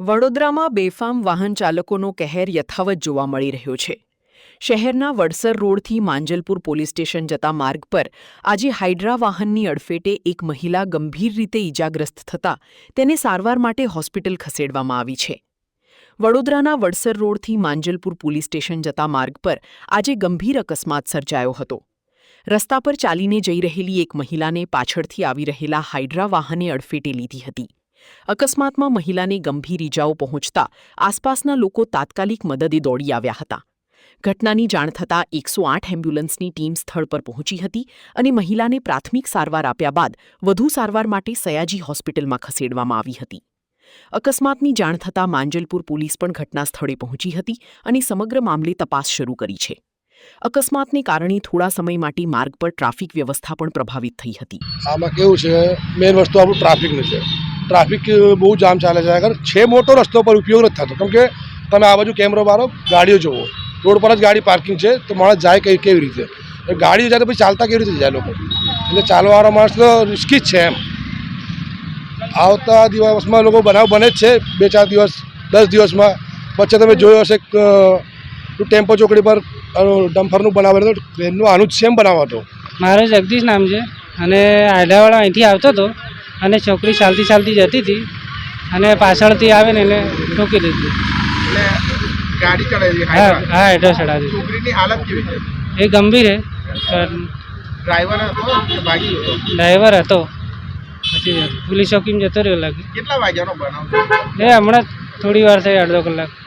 વડોદરામાં બેફામ વાહન ચાલકોનો કહેર યથાવત જોવા મળી રહ્યો છે। શહેરના વડસર રોડથી માંજલપુર પોલીસ સ્ટેશન જતા માર્ગ પર આજે હાઇડ્રા વાહનની અડફેટે એક મહિલા ગંભીર રીતે ઇજાગ્રસ્ત થતાં તેને સારવાર માટે હોસ્પિટલ ખસેડવામાં આવી છે। વડોદરાના વડસર રોડથી માંજલપુર પોલીસ સ્ટેશન જતા માર્ગ પર આજે ગંભીર અકસ્માત સર્જાયો હતો। રસ્તા પર ચાલીને જઈ રહેલી એક મહિલાને પાછળથી આવી રહેલા હાઇડ્રા વાહને અડફેટે લીધી હતી। અકસ્માતમાં મહિલાને ગંભીર ઇજાઓ પહોંચતા આસપાસના લોકો તાત્કાલિક મદદે દોડી આવ્યા હતા। ઘટનાની જાણ થતાં 108 એમ્બ્યુલન્સની ટીમ સ્થળ પર પહોંચી હતી અને મહિલાને પ્રાથમિક સારવાર આપ્યા બાદ વધુ સારવાર માટે સયાજી હોસ્પિટલમાં ખસેડવામાં આવી હતી। અકસ્માતની જાણ થતાં માંજલપુર પોલીસ પણ ઘટના સ્થળે પહોંચી હતી અને સમગ્ર મામલે તપાસ શરૂ કરી છે। અકસ્માતને કારણે થોડા સમય માટે માર્ગ પર ટ્રાફિક વ્યવસ્થા પણ પ્રભાવિત થઈ હતી। આમાં કેવું છે, મેઇન વસ્તુ આપણું ટ્રાફિકનું છે। ટ્રાફિક બહુ જામ ચાલે છે। અગર છે મોટો રસ્તો પર ઉપયોગ નથી થતો, કેમ કે તમે આ બાજુ કેમેરો મારો, ગાડીઓ જુઓ, રોડ પર જ ગાડી પાર્કિંગ છે, તો માણસ જાય કેવી રીતે? ગાડીઓ જાય તો પછી ચાલતા કેવી રીતે જાય લોકો? એટલે ચાલવાવાળા માણસ તો રિસ્કી જ છે એમ। આવતા દિવસમાં લોકો બનાવ બને જ છે, 2-4 દિવસ 10 દિવસમાં। વચ્ચે તમે જોયો હશે ટેમ્પો ચોકડી પર ડમ્ફરનું બનાવેલું હતું, ટ્રેનનું આનું જ સેમ બનાવવા હતો। મારું જગદીશ નામ છે અને આયડાવાળા અહીંથી આવતો હતો અને છોકરી ચાલતી ચાલતી જતી હતી અને પાછળથી આવે ને એને ઠોકી દીધી। એટલે ગાડી ચડાવી? હા, હાઇડ્રા ચડાવી। છોકરીની હાલત કેવી છે? એ ગંભીર છે। ડ્રાઈવર હતો કે ભાગી હતો? ડ્રાઈવર હતો, પછી પોલીસ ચોકીમાં જતો રહ્યો લાગે। કેટલા વાગ્યાનો બનાવ? એ હમણાં થોડી વાર થઈ, અડધો કલાક।